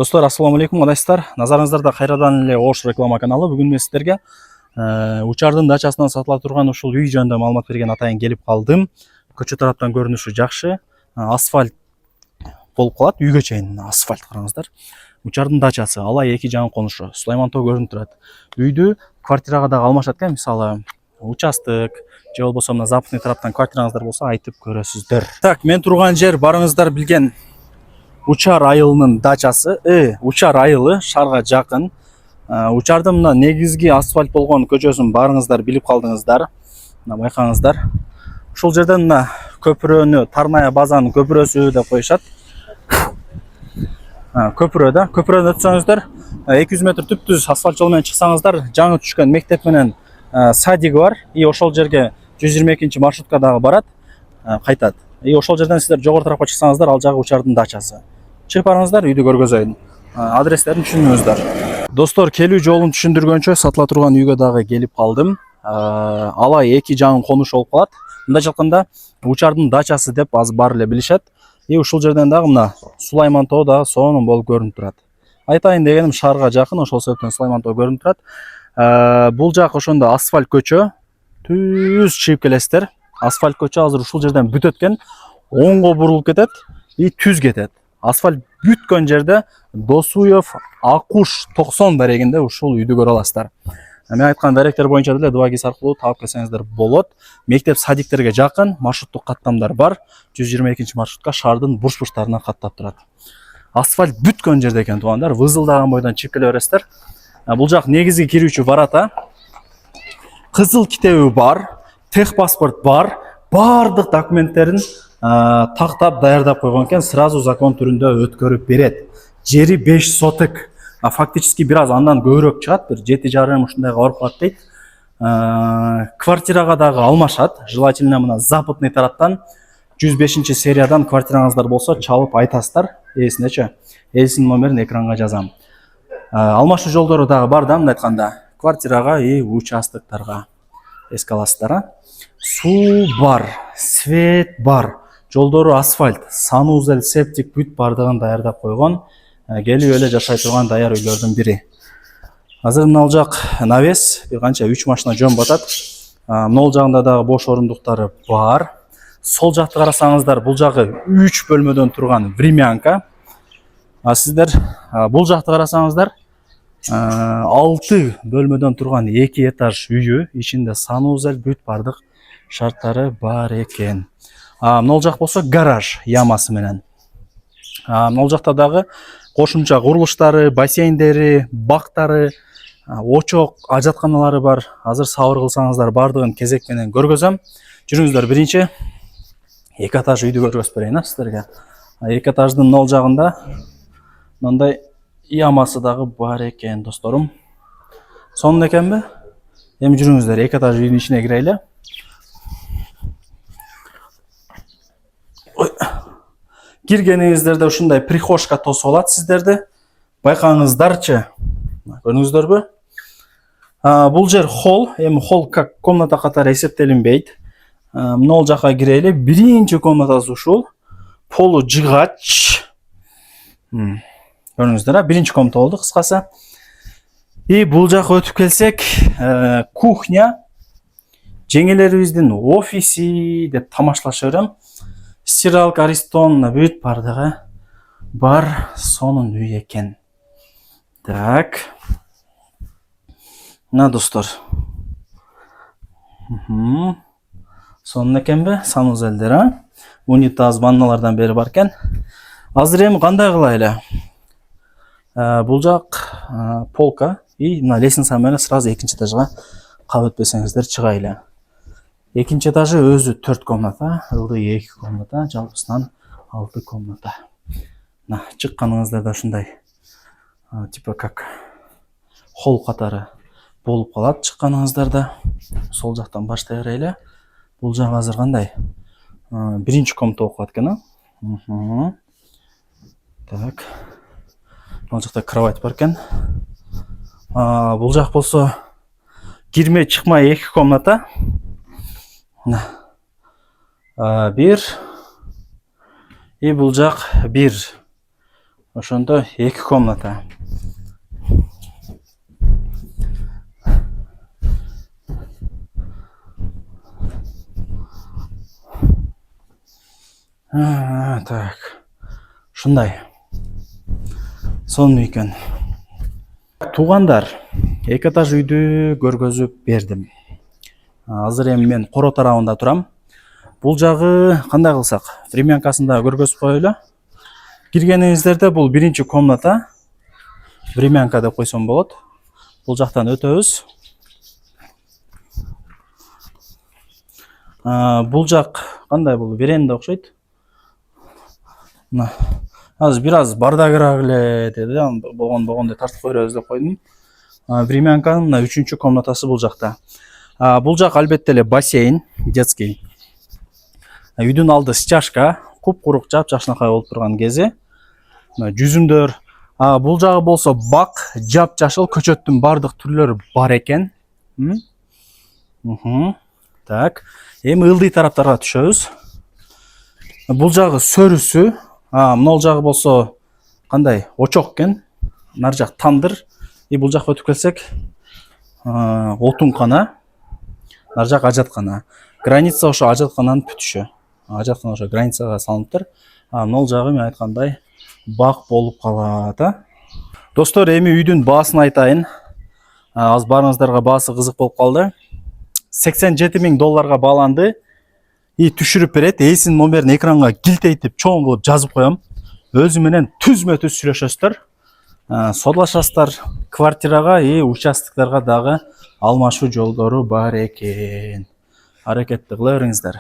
Достор, ассаламу алейкум, адайсыздар. Назарыңыздарда кайрадан эле Ош реклама каналы. Бүгүн мен сиздерге Учардын дачасынан сатыла турган ушул үй жөнүндө маалымат берген атайын келип калдым. Көчө тараптан көрүнүшү жакшы. Асфальт болуп калат, үйгө чейин асфальт, караңыздар. Учардын дачасы, алай эки жагын конушу. Сулайман тоо көрүнүп турат. Үйдү квартирага дагы алмашат экен, мисалы участок же болбосо мына западный тараптан квартираңыздар болсо айтып көрөсүздөр. Так, мен турган жер барыңыздар билген Учар айылынын дачасы. Учар айылы шаарга жакын. Учардын мына негизги асфальт болгон көчөсүн барыңыздар билип калдыңыздар. Мына байкаңыздар. Ушул жерден мына көпүрөнү, Тарная базанын көпүрөсү деп коюшат. Көпүрө көпүрөнү өтсөңүздөр 200 метр түп-түз асфальт жол менен чыксаңыздар, жаңы түшкөн мектеп менен садиги бар. И ошол жерге 122 маршрутка дагы барат, кайтат. И ошол жерден сиздер жогору тарапка чыксаңыздар, ал жагы Учардын дачасы. Чыгып барыңыздар, үйдү көргөзөйүн. Адрестерин түшүнүңүздөр. Достор, келүү жолун түшүндүргөнчө сатыла турган үйгө дагы келип калдым. Алай эки жагын конуш болуп калат. Мындайча айтканда, Учардын дачасы деп аз бар эле билишет. И ушул жерден дагы мына Сулайман тоо дагы сонун болуп көрүнүп турат. Айтайын дегеним, шаарга жакын, ошол себептен Сулайман тоо көрүнүп турат. Бул жак ошондо асфальт көчө. Түз чыгып келесиздер. Асфальт көчө азыр ушул жерден бүтөт экен. Оңго бурулуп кетет и түз кетет. Асфальт бүткөн жерде Досуев Акуш 90 дарегинде ушул үйдү көрө аласыздар. Мен айткан даректер боюнча деле 2GIS аркылуу таап келсеңиздер болот. Мектеп садиктерге жакын, маршруттук каттамдар бар. 122 маршрутка шаардын бурч-бурчтарына каттап турат. Асфальт бүткөн жерде экен туугандар, вызылдаган бойдон чыгып келе бересиздер. Бул жак негизги кирүүчү варата. Кызыл китеби бар, техпаспорт бар, бардык документтерин тактап даярдап койгон экен, сразу закон түрүндө өткөрүп берет. Жери 5 соток. Фактически бир аз андан көбүрөөк чыгат, бир 7,5 ушундайга барып калат дейт. Квартирага дагы алмашат. Желательно мына западный тараптан 105 сериядан квартираңыздар болсо чалып айтасыздар. Эсиндечи, элсин номерин экранга жазам. Алмашуу жолдору дагы бар да, мындай айтканда, квартирага и участоктарга. Эске аласыздар. Суу бар, свет бар, жолдору асфальт, санузел, септик бүт бардыгын даярдап койгон. Келип эле жашай турган даяр үйлөрдүн бири. Азыр мына жак навес, бир канча 3 машина жөн батат. Мына жагында дагы бош орундуктары бар. Сол жакты карасаңыздар, бул жагы 3 бөлмөдөн турган времянка. Сиздер бул жакты карасаңыздар, 6 бөлмөдөн турган 2 этаж үйү, ичинде санузел бүт бардык шарттары бар экен. Мына жак болсо гараж ямасы менен. Мына жакта дагы кошумча курулуштары, бассейндери, бактары, очок, ажатканалары бар. Азыр сабыр кылсаңыздар, бардыгын кезек менен көргөзөм. Жүрүңүздөр, биринчи 2 этаж үйдү көргөзүп берейин сиздерге. 2 этаждын мына жагында мындай ямасы дагы бар экен, досторум. Сонун экенби? Эми жүрүңүздөр, 2 этаж үйдүн ичине кирели. Киргениңиздерде ушундай прихожка тосуп алат сиздерди. Байкаңыздарчы. Көрдүңүздөрбү? Бул жер холл, эми холл как комната катары эсептелинбейт. Мына жака кирели. Биринчи комнатасы ушул. Полу жыгач. Көрдүңүздөр, биринчи комната болду кыскасы. И бул жака өтүп келсек, кухня, жеңелерибиздин офиси деп тамашлаша берем. Стиралка, аристон, бүт бардыгы бар, сонун үй экен. Так. Мына достор. Сонун экенби? Санузелдер, унитаз, ванналардан бери бар экен. Азыр эми кандай кылайлы? Бул жак полка и мына лестница менен сразу 2 этажга кап өтпөсөңүздөр чыгайлы. 2 этажы өзү 4 комната, ылдый 2 комната, жалпысынан 6 комната. Мына чыкканыңыздарда ушундай типа как холл катары болуп калат чыкканыңыздарда. Сол жактан баштай берели. Бул жак азыр кандай? Биринчи комната болуп калат экен. Так. Мына жакта кровать бар экен. Бул жак болсо кирме чыкмай 2 комната. Бир И бул жак 1 Ошондо 2 комната. Так. Ушундай. Сонун экен. Туугандар, 2 этаж үйдү көргөзүп бердим. Азыр эми мен Коро тарабында турам. Бул жагы кандай кылсак? Времянкасында көргөзүп коелу. Киргениңиздерде бул 1-чи комната. Времянка деп койсом болот. Бул жактан өтөбүз. Бул жак кандай бул? Веранда окшойт. Азыр бир аз бардагыраак эле деди. Болгондой тартып койебуз деп койдум. Времянканын мына 3-чү комнатасы бул жакта. Бул жак албетте эле бассейн, детский. Үйдүн алды стяжка, куп-курук жап-жакшынакай болуп турган кези. Жүзүмдөр. Бул жагы болсо бак, жап-жашыл, көчөттүн бардык түрлөрү бар экен. Так. Эми ылдый тараптарга түшөбүз. Бул жагы сөрүсү. Мына жагы болсо кандай? Очок экен. Нар жак тандыр. Бул жакка өтүп келсек, отункана. Нар жак ажаткана. Граница ошо ажаткананын бүтүшү. Ажаткана ошо границага салыныптыр. Мына жагы мен айткандай бак болуп калат. Достор, эми үйдүн баасын айтайын. Аз барыңыздарга баасы кызык болуп калды. $87,000 бааланды. Түшүрүп берет. Эсинин номерин экранга килтейтип чоң кылып жазып коем. Өзү менен түзмө-түз сүйлөшөсүздөр. Содлашасыздар. Квартирага участоктарга дагы алмашуу жолдору бар экен. Аракетти кыла бериңиздер.